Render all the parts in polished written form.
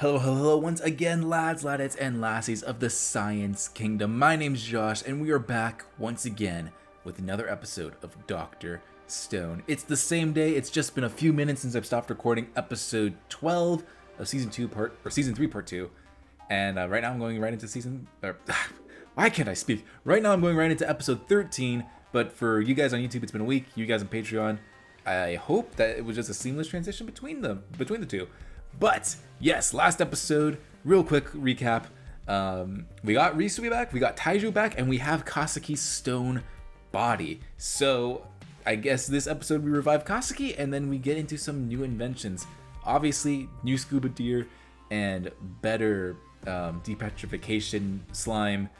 Hello, hello, hello, once again, lads, ladettes, and lassies of the Science Kingdom. My name's Josh, and we are back once again with another episode of Dr. Stone. It's the same day, it's just been a few minutes since I've stopped recording episode 12 of season 3, part 2. And right now I'm going right into why can't I speak? Right now I'm going right into episode 13, but for you guys on YouTube, it's been a week. You guys on Patreon, I hope that it was just a seamless transition between the two. But yes, last episode, real quick recap. We got Risui back, we got Taiju back, and we have Kasaki's stone body. So I guess this episode we revive Kasaki, and then we get into some new inventions. Obviously, new scuba deer and better depetrification slime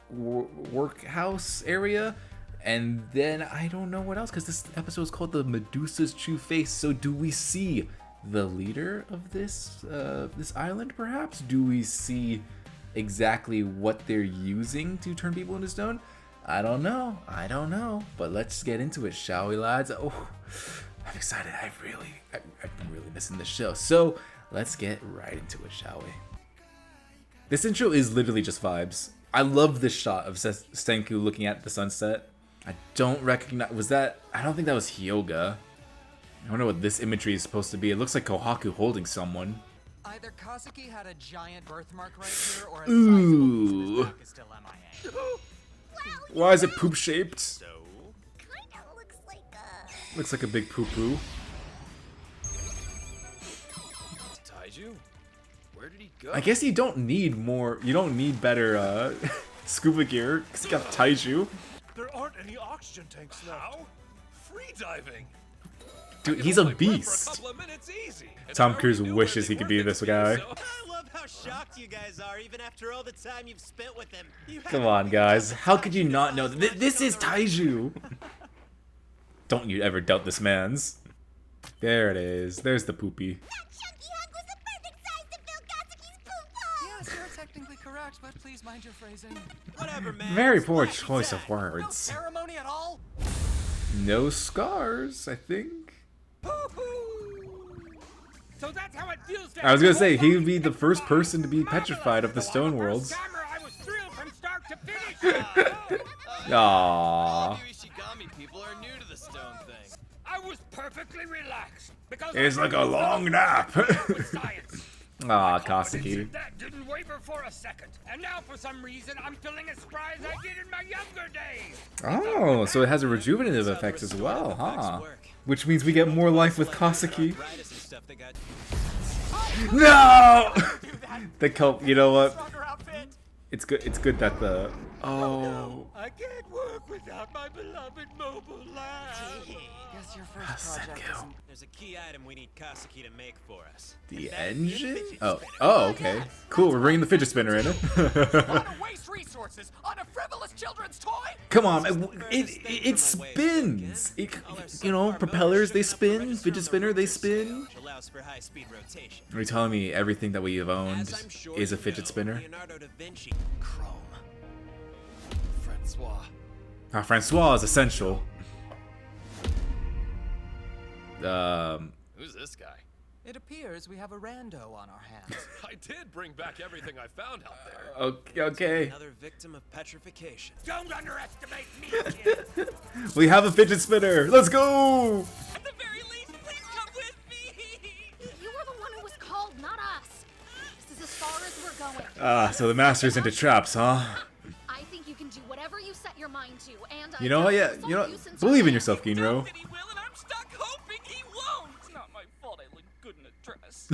workhouse area. And then I don't know what else, because this episode is called the Medusa's True Face. So do we see the leader of this island, perhaps? Do we see exactly what they're using to turn people into stone? I don't know. But let's get into it, shall we, lads? Oh, I'm excited. I've been really missing this show. So let's get right into it, shall we? This intro is literally just vibes. I love this shot of Senku looking at the sunset. I don't recognize, I don't think that was Hyoga. I wonder what this imagery is supposed to be. It looks like Kohaku holding someone. Either Kasaki had a giant birthmark right here, or a Ooh. sizable is still MIA. Why is it poop shaped? So, kinda Looks like a big poo poo. Taiju? Where did he go? I guess you don't need better scuba gear, because you got Taiju. There aren't any oxygen tanks left. How? Free diving. Dude, he's a beast. Tom Cruise wishes he could be this guy. I love how shocked you guys are, even after all the time you've spent with him. Come on, guys. How could you not know? This is Taiju. Don't you ever doubt this man's. There it is. There's the poopy. That chunky hunk was the perfect size to fill Kasaki's poop hole. Yes, you're technically correct, but please mind your phrasing. Whatever, man. Very poor Splash choice attack. of No words. ceremony at all? No scars, I think. So that's how it feels to I was gonna say, he would be the first person to be petrified of the stone worlds. I was thrilled from start to finish. Aww. All you Ishigami people are new to the stone thing. I was perfectly relaxed because It's like a long nap. with science. Aw, Confidence Kasaki. in that didn't waver for a second, and now for some reason I'm feeling as spry as I did in my younger days. Oh, so it has a rejuvenative effect as well, huh? Which means we get more life with Kasaki. No! The cult, you know what? Stronger outfit. It's good that the... Oh. I can't work without my beloved mobile lab. Guess your first project Senku. isn't... There's a key item we need Kasaki to make for us. The engine? Oh, okay. Cool, we're bringing the fidget spinner in it. Want to waste resources on a frivolous children's toy? Come on, it spins. Propellers, they spin. Fidget spinner, they spin. Allows for high-speed rotation. Are you telling me everything that we've owned As I'm sure is a you fidget know, spinner? Leonardo da Vinci. Chrome. Francois. Francois is essential. Who's this guy? It appears we have a rando on our hands. I did bring back everything I found out there. Okay. Another victim of petrification. Don't underestimate me, kid. We have a fidget spinner. Let's go. At the very least, please come with me! You were the one who was called, not us. This is as far as we're going. So the master's into traps, huh? I think you can do whatever you set your mind to, and You know what? Yeah, you know, believe in yourself, Ginro. He will, and I'm stuck hoping he won't! It's not my fault I look good in a dress.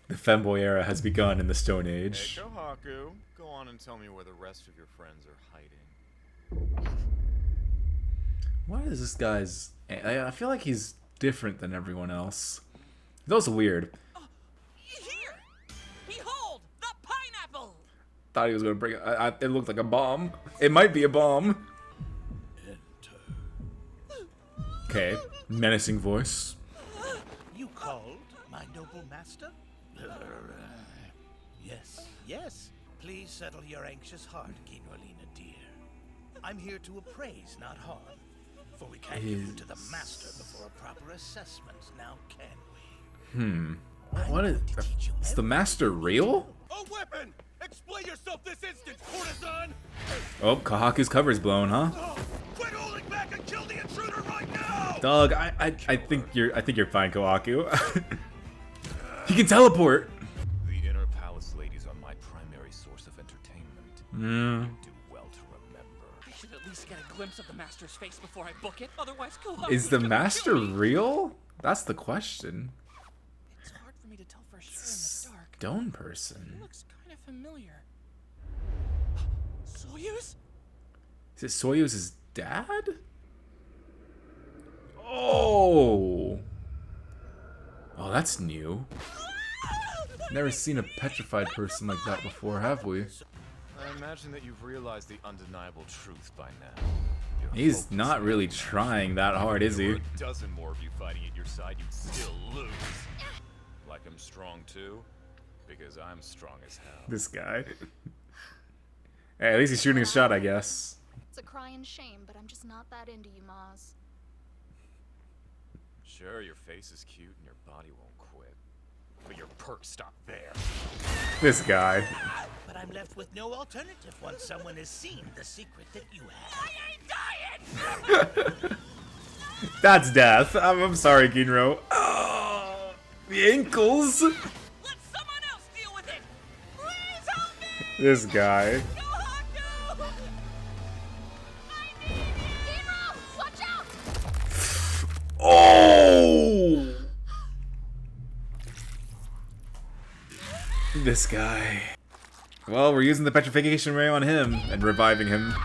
The femboy era has begun in the Stone Age. Hey, Kohaku, go on and tell me where the rest of your friends are hiding. What is this guy's... I feel like he's different than everyone else. He's also weird. Here! Behold, the pineapple! Thought he was gonna bring it. It looked like a bomb. It might be a bomb. Okay, menacing voice. You called, my noble master? Yes. Please settle your anxious heart, Ginrolina dear. I'm here to appraise, not harm. For we can't give you to the master before a proper assessment, now can we? What is... Is the master real? A weapon! Explain yourself this instant, courtesan! Oh, Kohaku's cover's blown, huh? Quit holding back and kill the intruder right now! Dog, I think you're fine, Kohaku. He can teleport. The inner palace ladies are my primary source of entertainment. You do well to remember. I should at least get a glimpse of the master's face before I book it. Otherwise, Is the master real? That's the question. It's hard for me to tell for sure in the dark. Stone person. He looks kind of familiar. Soyuz? Is it Soyuz's dad? Oh. Oh, that's new. Never seen a petrified person like that before, have we? I imagine that you've realized the undeniable truth by now. Your He's focus not is really on trying that hard, is There he? were a dozen more of you fighting at your side, you'd still lose. Like I'm strong too? Because I'm strong as hell. This guy. Hey, at least he's shooting a shot, I guess. It's a crying shame, but I'm just not that into you, Maz. Sure, your face is cute and your body won't quit. But your perks stop there. This guy. But I'm left with no alternative once someone has seen the secret that you have. That's death. I'm sorry, Ginro. Oh, the ankles. Let someone else deal with it! Please help me! This guy. Kohaku! Gabriel, watch out! Oh! This guy. Well, we're using the petrification ray on him and reviving him.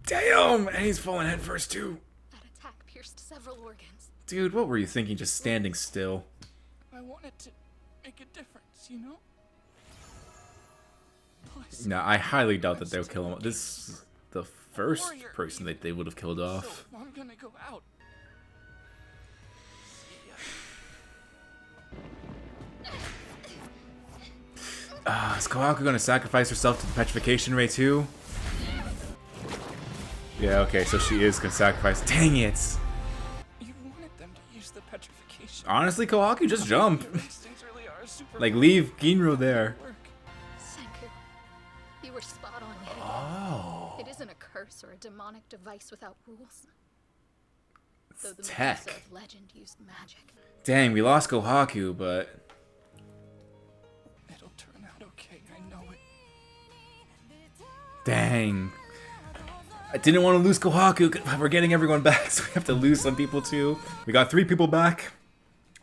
Damn! And he's falling head first too. That attack pierced several organs. Dude, what were you thinking just standing still? I wanted to make a difference, you know? Plus, No, I highly doubt that they'll kill him. This is the first person that they would have killed off. so I'm gonna go out. Is Kohaku gonna sacrifice herself to the petrification ray too? Yeah, okay, so she is gonna sacrifice. Dang it! You wanted them to use the petrification. Honestly, Kohaku, just jump. Your instincts really are super Like, leave Ginro there. work. Senku, you were spot on. Yet again. Oh. It isn't a curse or a demonic device without rules. Though the tech. Medusa of legend used magic. Dang, we lost Kohaku, but... It'll turn out okay, I know it. Dang. I didn't want to lose Kohaku. We're getting everyone back, so we have to lose some people too. We got 3 people back.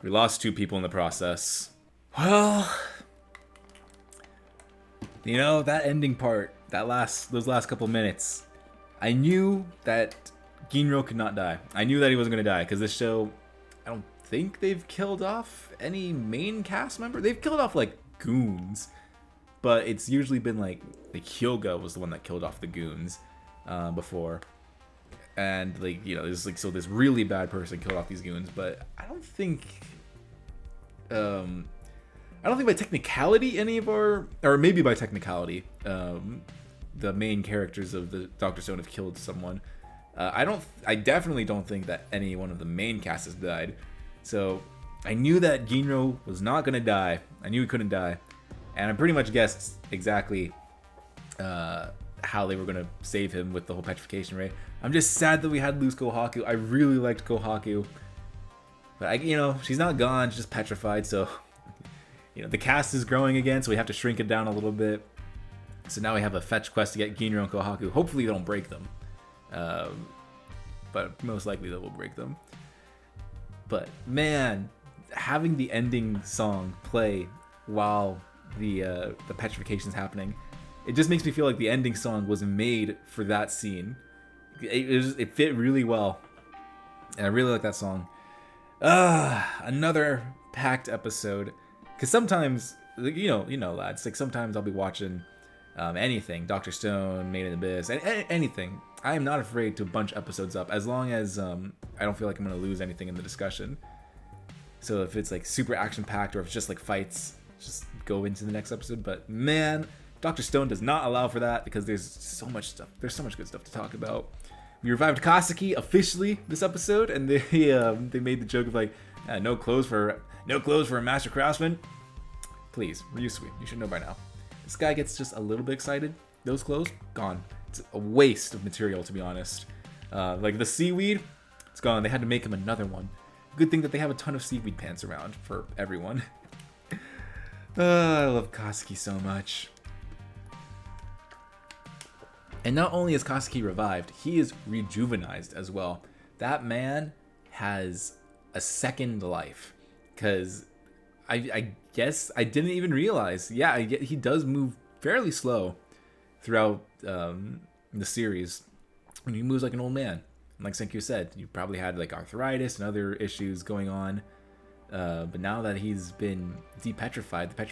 We lost 2 people in the process. Well... You know, that ending part, those last couple minutes, I knew that Ginro could not die. I knew that he wasn't going to die, because this show, I don't think they've killed off any main cast member. They've killed off, like, goons, but it's usually been, like Hyoga was the one that killed off the goons before. And, like, you know, there's, like, so this really bad person killed off these goons, but I don't think by technicality any of our, or maybe by technicality, the main characters of the Dr. Stone have killed someone. I definitely don't think that any one of the main cast has died. So I knew that Ginro was not gonna die. I knew he couldn't die, and I pretty much guessed exactly how they were gonna save him with the whole petrification ray. I'm just sad that we had to lose Kohaku. I really liked Kohaku, but she's not gone. She's just petrified. So the cast is growing again, so we have to shrink it down a little bit. So now we have a fetch quest to get Ginro and Kohaku. Hopefully they don't break them. But most likely they will break them. But man, having the ending song play while the petrification is happening, it just makes me feel like the ending song was made for that scene. It fit really well, and I really like that song. Another packed episode. Because sometimes, you know, lads, like sometimes I'll be watching anything, Dr. Stone, Made in Abyss, anything. I am not afraid to bunch episodes up as long as I don't feel like I'm going to lose anything in the discussion. So if it's like super action-packed or if it's just like fights, just go into the next episode. But man, Dr. Stone does not allow for that because there's so much stuff. There's so much good stuff to talk about. We revived Kaseki officially this episode, and they made the joke of like, no clothes for No clothes for a master craftsman? Please, Ryusui, you should know by now. This guy gets just a little bit excited. Those clothes, gone. It's a waste of material, to be honest. Like the seaweed, it's gone. They had to make him another one. Good thing that they have a ton of seaweed pants around for everyone. I love Katsuki so much. And not only is Katsuki revived, he is rejuvenized as well. That man has a second life. Because I guess I didn't even realize. Yeah, he does move fairly slow throughout the series. And he moves like an old man. And like Senkyu said, you probably had like arthritis and other issues going on. But now that he's been depetrified, the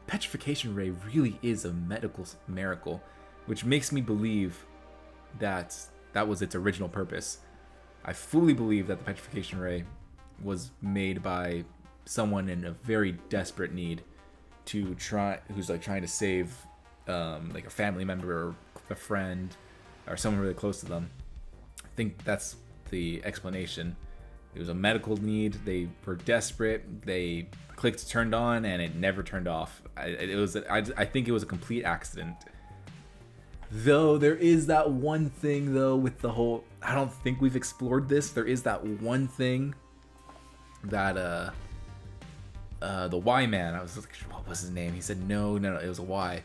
petrification ray really is a medical miracle, which makes me believe that that was its original purpose. I fully believe that the petrification ray was made by someone in a very desperate need who's like trying to save like a family member or a friend or someone really close to them. I think that's the explanation. It was a medical need. They were desperate. They clicked turned on and it never turned off. I think it was a complete accident. Though there is that one thing though with the whole, I don't think we've explored this. There is that one thing that the Y man, I was like, what was his name? He said no, it was a Y.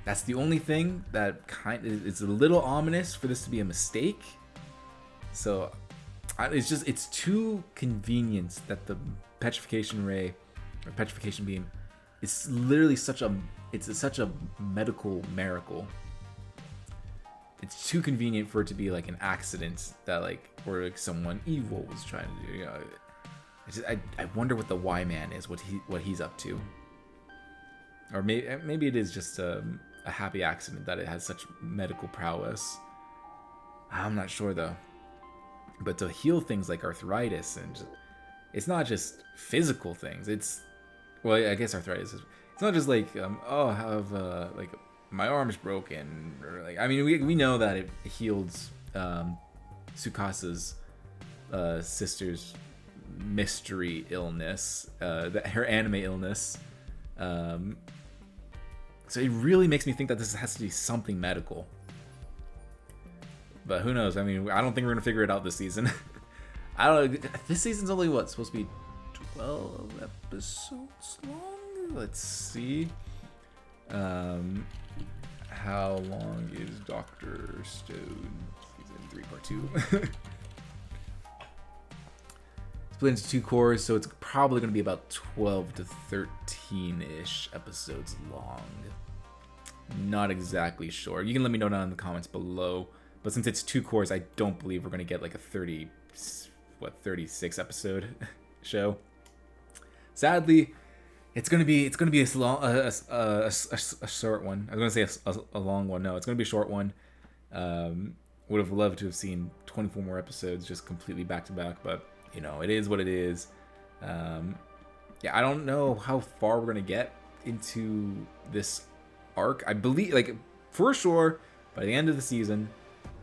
That's the only thing that it's a little ominous for this to be a mistake. So it's too convenient that the petrification ray or petrification beam is literally such a medical miracle. It's too convenient for it to be like an accident that like, or like someone evil was trying to do. You know, I wonder what the Y man is, what he's up to, or maybe it is just a happy accident that it has such medical prowess. I'm not sure though. But to heal things like arthritis and it's not just physical things. I guess arthritis is. It's not just like I have like my arm's broken or like. I mean, we know that it healed Tsukasa's sister's mystery illness, her anime illness. So it really makes me think that this has to be something medical. But who knows? I mean, I don't think we're gonna figure it out this season. I don't know. This season's only supposed to be 12 episodes long. Let's see. How long is Dr. Stone? Season 3, part 2. Split into 2 cores, so it's probably gonna be about 12 to 13-ish episodes long. Not exactly sure. You can let me know down in the comments below. But since it's 2 cores, I don't believe we're gonna get like a 36 episode show. Sadly, it's gonna be a short one. I was gonna say a long one. No, it's gonna be a short one. Would have loved to have seen 24 more episodes just completely back to back, but you know, it is what it is. Yeah, I don't know how far we're gonna get into this arc. I believe, like, for sure, by the end of the season,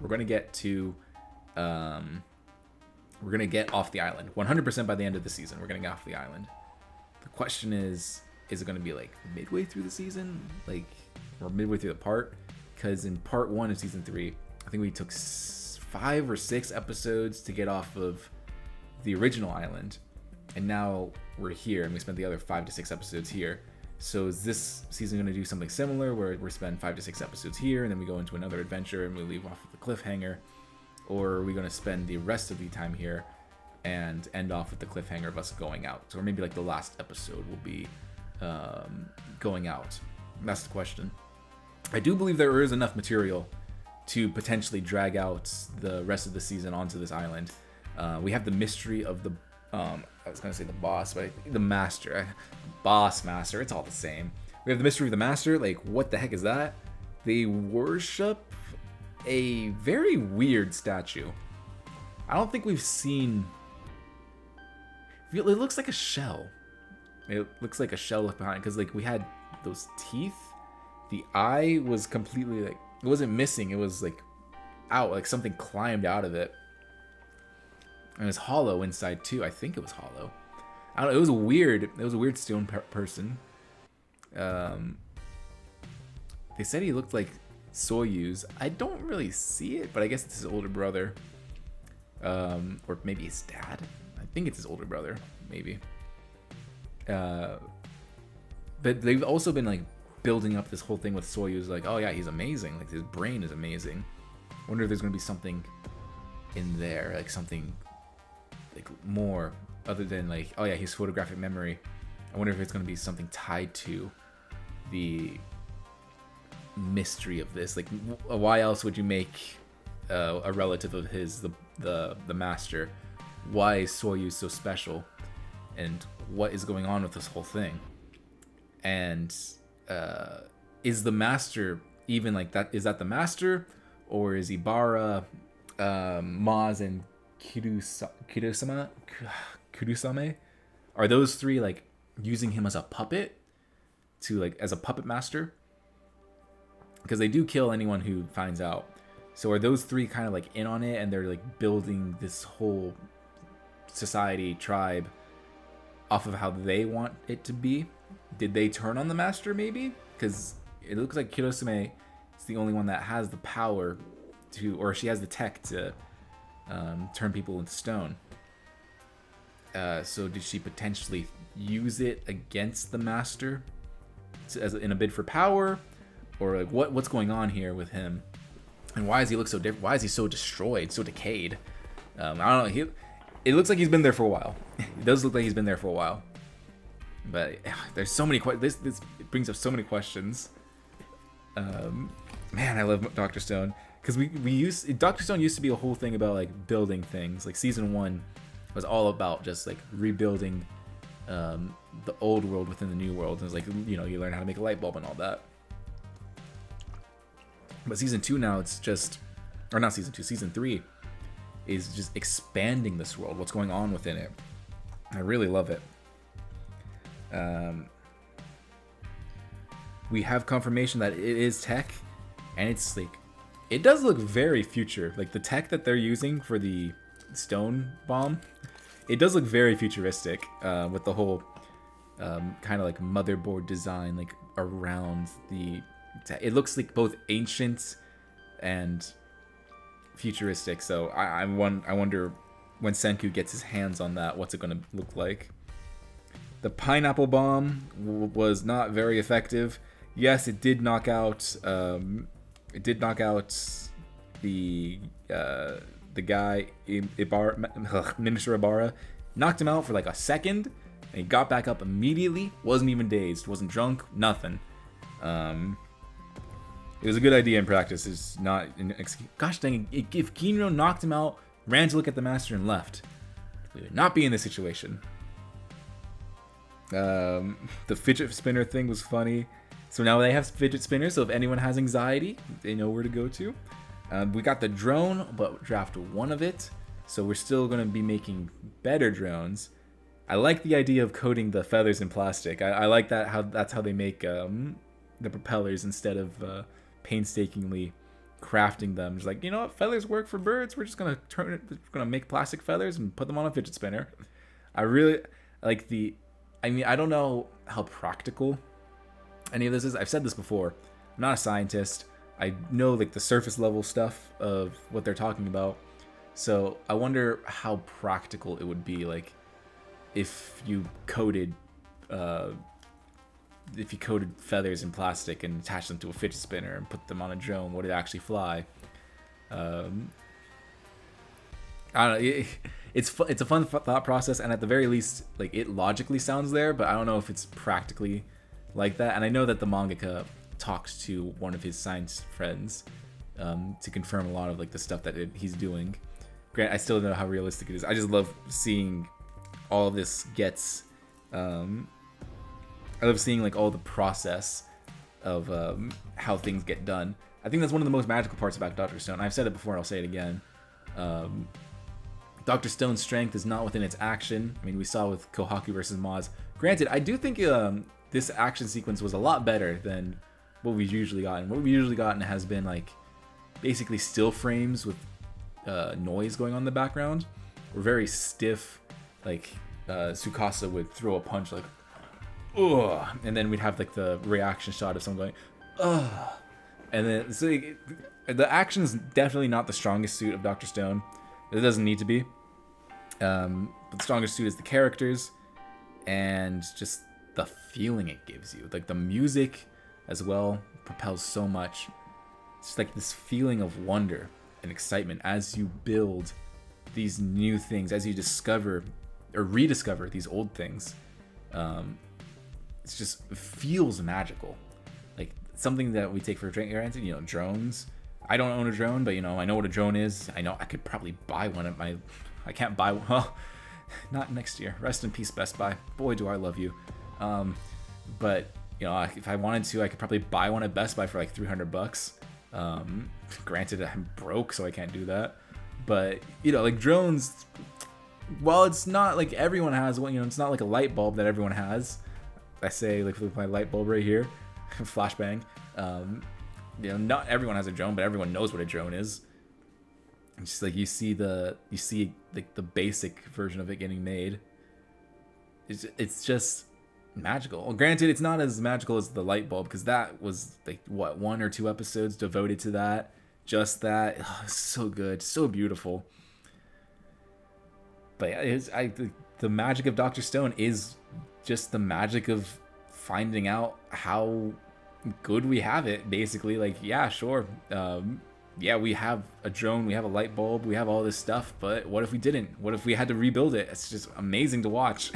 we're gonna get to, we're gonna get off the island. 100% by the end of the season, we're gonna get off the island. The question is it gonna be like midway through the season, like, or midway through the part? Because in part 1 of season 3, I think we took 5 or 6 episodes to get off of the original island, and now we're here, and we spent the other 5 to 6 episodes here. So is this season going to do something similar where we spend 5 to 6 episodes here and then we go into another adventure and we leave off with a cliffhanger? Or are we going to spend the rest of the time here and end off with the cliffhanger of us going out? So, or maybe like the last episode will be going out. That's the question. I do believe there is enough material to potentially drag out the rest of the season onto this island. We have the mystery of the I was gonna say the boss, but the master, master, it's all the same. We have the mystery of the master. Like, what the heck is that? They worship a very weird statue. I don't think we've seen. It looks like a shell. It looks like a shell left behind because, like, we had those teeth. The eye was completely, like, it wasn't missing. It was like out, like something climbed out of it. And it's hollow inside too. I think it was hollow. I don't know, it was a weird stone person. They said he looked like Soyuz. I don't really see it, but I guess it's his older brother. Or maybe his dad. I think it's his older brother, maybe. But they've also been like building up this whole thing with Soyuz, like, oh yeah, he's amazing. Like his brain is amazing. I wonder if there's gonna be something in there, like something like more other than like, oh yeah, his photographic memory. I wonder if it's gonna be something tied to the mystery of this. Like, why else would you make a relative of his the master? Why is Soyuz so special? And what is going on with this whole thing? And is the master even like that? Is that the master, or is Ibara, Maz, and Kurusame? Are those three like using him as a puppet to like as a puppet master? Because they do kill anyone who finds out. So are those three kind of like in on it, and they're like building this whole society, tribe, off of how they want it to be? Did they turn on the master maybe? Because it looks like Kirosame is the only one that has the power to, or she has the tech to turn people into stone. So did she potentially use it against the master in a bid for power? Or like what's going on here with him? And why does he look so different? Why is he so destroyed, so decayed? I don't know. It looks like he's been there for a while. It does look like he's been there for a while. But there's so many questions. This brings up so many questions. Man, I love Dr. Stone. Because Dr. Stone used to be a whole thing about like building things. Like season 1 was all about just like rebuilding the old world within the new world. And it was like, you know, you learn how to make a light bulb and all that. But season 2 now, it's just, or not season 2, season 3 is just expanding this world, what's going on within it. I really love it. We have confirmation that it is tech, and it's like, it does look very future. Like the tech that they're using for the stone bomb, it does look very futuristic, with the whole kind of like motherboard design, like around the. It looks like both ancient and futuristic. So I wonder when Senku gets his hands on that, what's it going to look like? The pineapple bomb was not very effective. Yes, it did knock out. It did knock out the guy Minister Ibarra. Knocked him out for like a second, and he got back up immediately. Wasn't even dazed. Wasn't drunk. Nothing. It was a good idea in practice. It's not an gosh dang it, if Ginro knocked him out, ran to look at the master and left, we would not be in this situation. The fidget spinner thing was funny. So now they have fidget spinners, so if anyone has anxiety, they know where to go to. We got the drone, but draft 1 of it. So we're still going to be making better drones. I like the idea of coating the feathers in plastic. I like that. That's how they make the propellers instead of painstakingly crafting them. Just like, you know what, feathers work for birds. We're just gonna make plastic feathers and put them on a fidget spinner. I really like I don't know how practical any of this is. I've said this before. I'm not a scientist. I know like the surface level stuff of what they're talking about. So I wonder how practical it would be, like if you coated feathers in plastic and attached them to a fidget spinner and put them on a drone, would it actually fly? I don't know. It's a fun thought process, and at the very least, like it logically sounds there, but I don't know if it's practically like that. And I know that the mangaka talks to one of his science friends to confirm a lot of like the stuff that he's doing. Grant, I still don't know how realistic it is. I just love seeing all of this gets. I love seeing like all the process of how things get done. I think that's one of the most magical parts about Dr. Stone. I've said it before and I'll say it again. Dr. Stone's strength is not within its action. I mean, we saw with Kohaku versus Maz. Granted, I do think this action sequence was a lot better than what we've usually gotten. What we've usually gotten has been like basically still frames with noise going on in the background. Or very stiff, like Tsukasa would throw a punch like, ugh, and then we'd have like the reaction shot of someone going, ugh, and then so the action's definitely not the strongest suit of Dr. Stone. It doesn't need to be. But the strongest suit is the characters and just the feeling it gives you. Like the music as well propels so much. It's like this feeling of wonder and excitement as you build these new things, as you discover or rediscover these old things. It's just, it feels magical. Like something that we take for granted, you know, drones. I don't own a drone, but you know, I know what a drone is. I know I could probably buy one at my, I can't buy one, well, not next year. Rest in peace, Best Buy. Boy, do I love you. But you know, if I wanted to, I could probably buy one at Best Buy for like $300. Granted, I'm broke, so I can't do that. But you know, like drones, while it's not like everyone has one, you know, it's not like a light bulb that everyone has. I say like with my light bulb right here, flashbang. You know, not everyone has a drone, but everyone knows what a drone is. It's just like you see like the basic version of it getting made. It's just magical. Well, granted, it's not as magical as the light bulb because that was like what, 1 or 2 episodes devoted to that. Just that, so good, so beautiful. But yeah, the magic of Dr. Stone is just the magic of finding out how good we have it. Basically, like, yeah, sure, yeah, we have a drone, we have a light bulb, we have all this stuff, but what if we didn't? What if we had to rebuild it? It's just amazing to watch.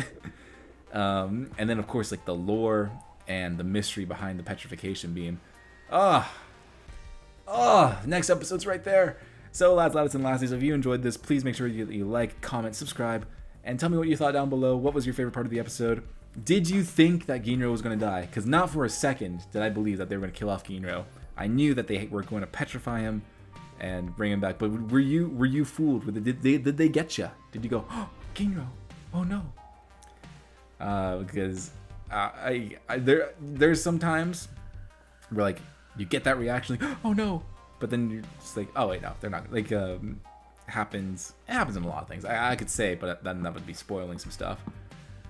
And then of course, like the lore and the mystery behind the petrification beam. Next episode's right there. So lads, and lassies, if you enjoyed this, please make sure you like, comment, subscribe, and tell me what you thought down below. What was your favorite part of the episode? Did you think that Ginro was going to die? Because not for a second did I believe that they were going to kill off Ginro. I knew that they were going to petrify him and bring him back. But were you fooled? Did they get you? Did you go, oh, Ginro? Oh no. Because there's some times where like you get that reaction like, oh no, but then you're just like, oh wait, no, they're not. Like happens. It happens in a lot of things. I could say, but then that would be spoiling some stuff.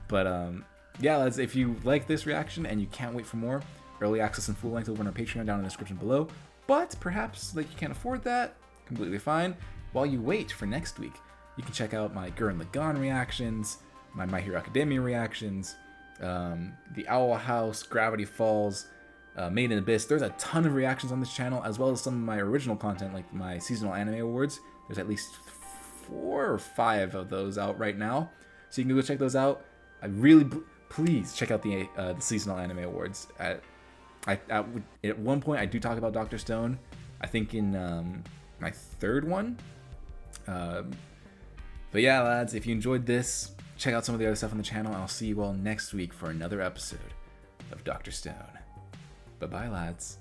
But yeah, lads, if you like this reaction and you can't wait for more, early access and full length over on our Patreon down in the description below. But perhaps like you can't afford that, completely fine. While you wait for next week, you can check out my Gurren Lagann reactions, my Hero Academia reactions, the Owl House, Gravity Falls, Made in Abyss. There's a ton of reactions on this channel, as well as some of my original content, like my seasonal anime awards. There's at least 4 or 5 of those out right now, so you can go check those out. I really, please check out the seasonal anime awards. At one point, I do talk about Dr. Stone. I think in my 3rd one. But yeah, lads, if you enjoyed this, check out some of the other stuff on the channel, and I'll see you all next week for another episode of Dr. Stone. Bye-bye, lads.